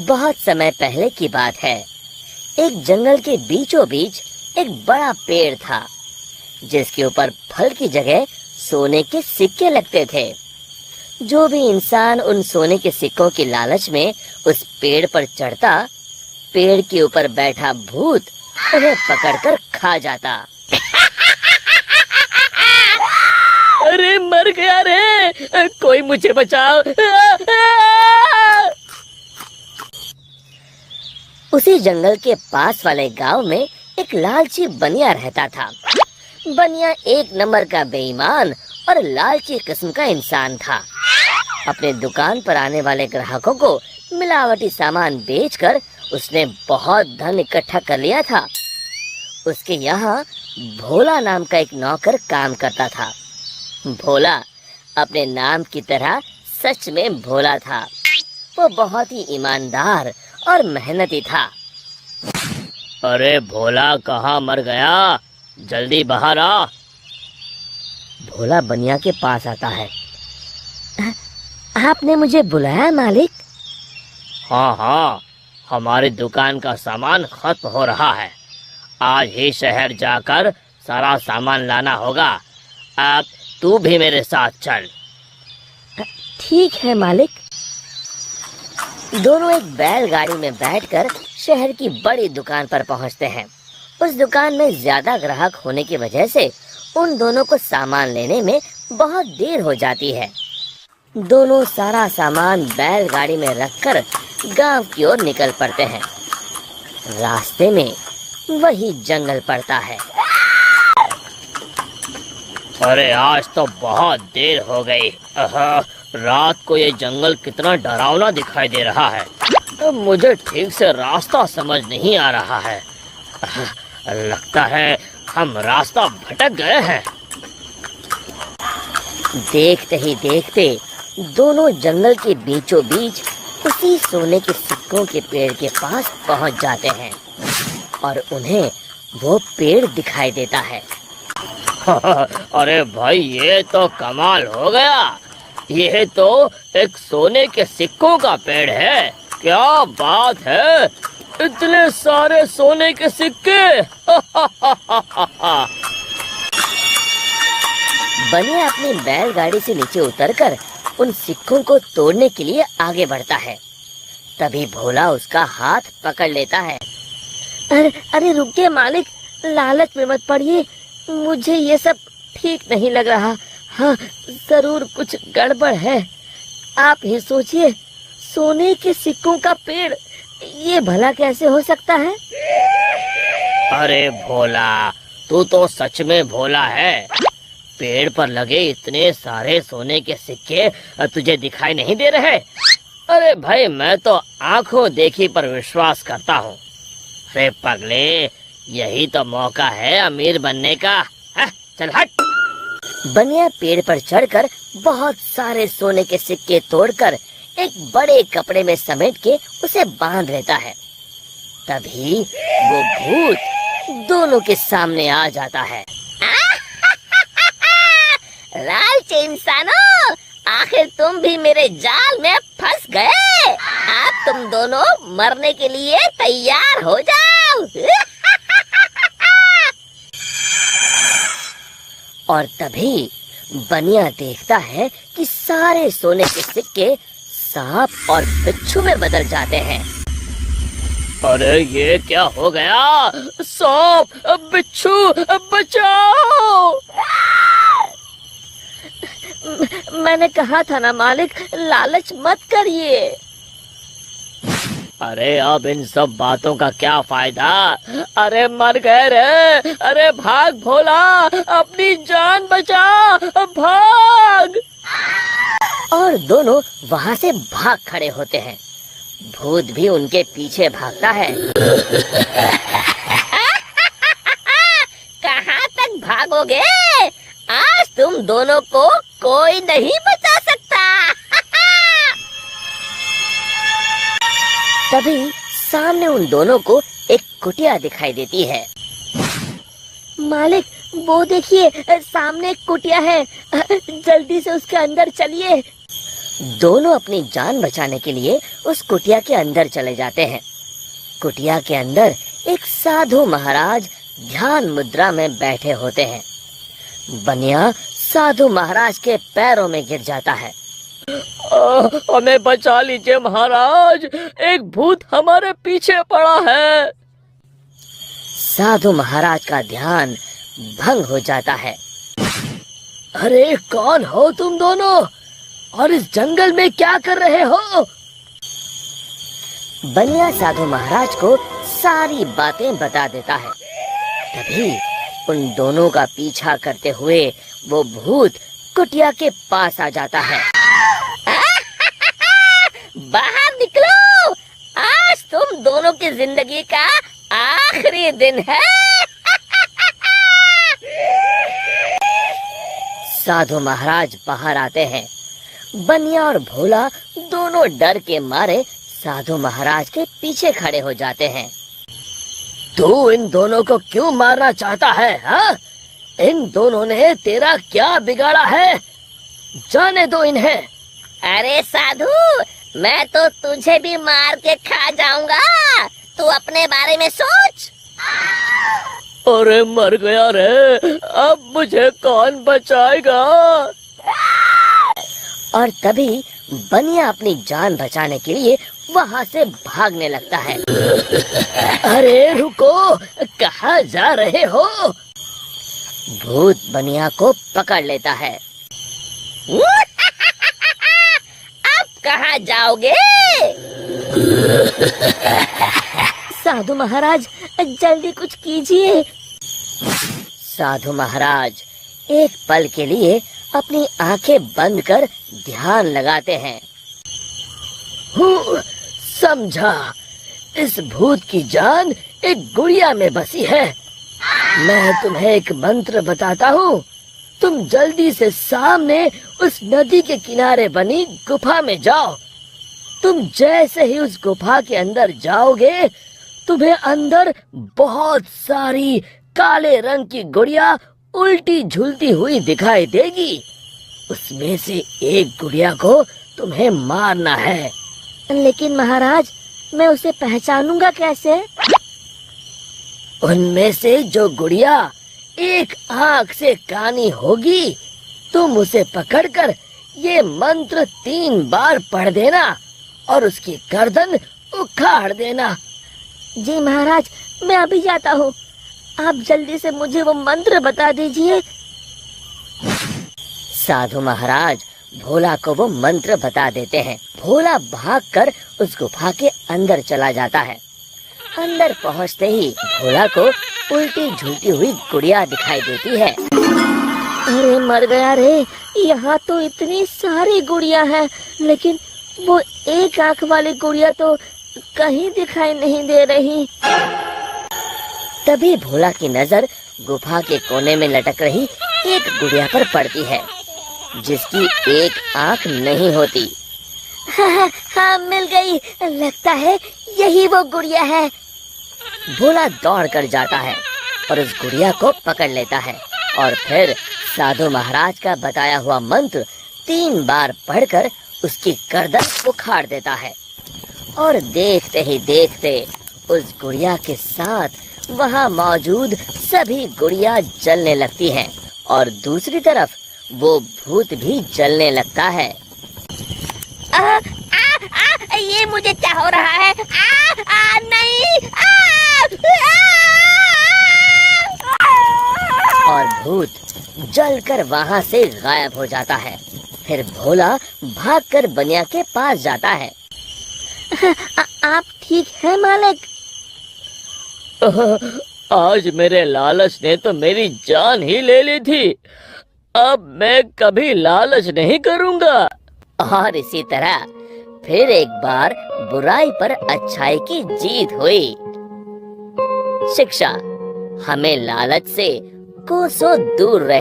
बहुत समय पहले की बात है। एक जंगल के बीचों बीच एक बड़ा पेड़ था, जिसके ऊपर फल की जगह सोने के सिक्के लगते थे। जो भी इंसान उन सोने के सिक्कों की लालच में उस पेड़ पर चढ़ता, पेड़ के ऊपर बैठा भूत उन्हें पकड़कर खा जाता। अरे मर गया रे, कोई मुझे बचाओ। उसी जंगल के पास वाले गांव में एक लालची बनिया रहता था। बनिया एक नंबर का बेईमान और लालची किस्म का इंसान था। अपने दुकान पर आने वाले ग्राहकों को मिलावटी सामान बेचकर उसने बहुत धन इकट्ठा कर लिया था। उसके यहाँ भोला नाम का एक नौकर काम करता था। भोला अपने नाम की तरह सच में भोला था। वो बहुत ही ईमानदार और मेहनती था। अरे भोला कहाँ मर गया, जल्दी बाहर आ। भोला बनिया के पास आता है। आपने मुझे बुलाया मालिक? हाँ हाँ, हमारी दुकान का सामान खत्म हो रहा है। आज ही शहर जाकर सारा सामान लाना होगा। अब तू भी मेरे साथ चल। ठीक है मालिक। दोनों एक बैलगाड़ी में बैठकर शहर की बड़ी दुकान पर पहुंचते हैं। उस दुकान में ज्यादा ग्राहक होने की वजह से उन दोनों को सामान लेने में बहुत देर हो जाती है। दोनों सारा सामान बैलगाड़ी में रखकर गांव की ओर निकल पड़ते हैं। रास्ते में वही जंगल पड़ता है। अरे आज तो बहुत देर हो गई। रात को ये जंगल कितना डरावना दिखाई दे रहा है। मुझे ठीक से रास्ता समझ नहीं आ रहा है। लगता है हम रास्ता भटक गए हैं। देखते ही देखते दोनों जंगल के बीचों बीच उसी सोने के सिक्कों के पेड़ के पास पहुंच जाते हैं और उन्हें वो पेड़ दिखाई देता है। अरे भाई, ये तो कमाल हो गया। ये तो एक सोने के सिक्कों का पेड़ है। क्या बात है, इतने सारे सोने के सिक्के। बनिया अपनी बैलगाड़ी से नीचे उतरकर उन सिक्कों को तोड़ने के लिए आगे बढ़ता है। तभी भोला उसका हाथ पकड़ लेता है। अरे रुकिए मालिक, लालच में मत पड़िए। मुझे ये सब ठीक नहीं लग रहा। हाँ, जरूर कुछ गड़बड़ है। आप ही सोचिए, सोने के सिक्कों का पेड़, ये भला कैसे हो सकता है? अरे भोला, तू तो सच में भोला है। पेड़ पर लगे इतने सारे सोने के सिक्के तुझे दिखाई नहीं दे रहे? अरे भाई, मैं तो आंखों देखी पर विश्वास करता हूँ। अरे पगले, यही तो मौका है अमीर बनने का। चल हट। बनिया पेड़ पर चढ़कर बहुत सारे सोने के सिक्के तोड़कर एक बड़े कपड़े में समेट के उसे बांध लेता है। तभी वो भूत दोनों के सामने आ जाता है। लालची इंसानों, आखिर तुम भी मेरे जाल में फंस गए। अब तुम दोनों मरने के लिए तैयार हो जाओ। और तभी बनिया देखता है कि सारे सोने के सिक्के सांप और बिच्छू में बदल जाते हैं। अरे ये क्या हो गया? सांप, बिच्छू, बचाओ! मैंने कहा था ना मालिक, लालच मत करिए। अरे अब इन सब बातों का क्या फायदा? अरे मर गए रे। अरे भाग भोला, अपनी जान बचा, भाग! और दोनों वहाँ से भाग खड़े होते हैं। भूत भी उनके पीछे भागता है। कहाँ तक भागोगे? आज तुम दोनों को कोई नहीं बचा सकता। तभी सामने उन दोनों को एक कुटिया दिखाई देती है। मालिक, वो देखिए, सामने एक कुटिया है। जल्दी से उसके अंदर चलिए। दोनों अपनी जान बचाने के लिए उस कुटिया के अंदर चले जाते हैं। कुटिया के अंदर एक साधु महाराज ध्यान मुद्रा में बैठे होते हैं। बनिया साधु महाराज के पैरों में गिर जाता है। हमें बचा लीजिए महाराज, एक भूत हमारे पीछे पड़ा है। साधु महाराज का ध्यान भंग हो जाता है। अरे कौन हो तुम दोनों और इस जंगल में क्या कर रहे हो? बनिया साधु महाराज को सारी बातें बता देता है। तभी उन दोनों का पीछा करते हुए वो भूत कुटिया के पास आ जाता है। बाहर निकलो, आज तुम दोनों की जिंदगी का आखिरी दिन है। साधु महाराज बाहर आते हैं। बनिया और भोला दोनों डर के मारे साधु महाराज के पीछे खड़े हो जाते हैं। तू इन दोनों को क्यों मारना चाहता है? हाँ? इन दोनों ने तेरा क्या बिगाड़ा है? जाने दो इन्हें। अरे साधु, मैं तो तुझे भी मार के खा जाऊंगा, तू अपने बारे में सोच। अरे मर गया रे, अब मुझे कौन बचाएगा? और तभी बनिया अपनी जान बचाने के लिए वहाँ से भागने लगता है। अरे रुको, कहाँ जा रहे हो? भूत बनिया को पकड़ लेता है। अब कहाँ जाओगे? साधु महाराज, जल्दी कुछ कीजिए। साधु महाराज एक पल के लिए अपनी आंखें बंद कर ध्यान लगाते हैं। समझा, इस भूत की जान एक गुड़िया में बसी है। मैं तुम्हें एक मंत्र बताता हूँ, तुम जल्दी से सामने उस नदी के किनारे बनी गुफा में जाओ। तुम जैसे ही उस गुफा के अंदर जाओगे, तुम्हें अंदर बहुत सारी काले रंग की गुड़िया उल्टी झूलती हुई दिखाई देगी। उसमें से एक गुड़िया को तुम्हें मारना है। लेकिन महाराज, मैं उसे पहचानूंगा कैसे? उनमें से जो गुड़िया एक आंख से कानी होगी, तुम उसे पकड़कर ये मंत्र 3 बार पढ़ देना और उसकी गर्दन उखाड़ देना। जी महाराज, मैं अभी जाता हूँ, आप जल्दी से मुझे वो मंत्र बता दीजिए। साधु महाराज भोला को वो मंत्र बता देते हैं। भोला भागकर उस गुफा के अंदर चला जाता है। अंदर पहुंचते ही भोला को उल्टी झूलती हुई गुड़िया दिखाई देती है। अरे मर गया रे, यहाँ तो इतनी सारी गुड़िया है, लेकिन वो एक आंख वाली गुड़िया तो कहीं दिखाई नहीं दे रही। तभी भोला की नजर गुफा के कोने में लटक रही एक गुड़िया पर पड़ती है, जिसकी एक आंख नहीं होती। हाँ, मिल गई, लगता है यही वो गुड़िया है। भोला दौड़ कर जाता है और उस गुड़िया को पकड़ लेता है और फिर साधु महाराज का बताया हुआ मंत्र 3 बार पढ़कर उसकी गर्दन उखाड़ देता है। और देखते ही देखते उस गुड़िया के साथ वहाँ मौजूद सभी गुड़िया जलने लगती हैं और दूसरी तरफ वो भूत भी जलने लगता है। ये मुझे क्या हो रहा है? नहीं! और भूत जलकर वहाँ से गायब हो जाता है। फिर भोला भागकर बनिया के पास जाता है। आप ठीक है मालिक? आज मेरे लालच ने तो मेरी जान ही ले ली थी, अब मैं कभी लालच नहीं करूँगा। और इसी तरह फिर एक बार बुराई पर अच्छाई की जीत हुई। शिक्षा, हमें लालच से कोसों दूर रहे।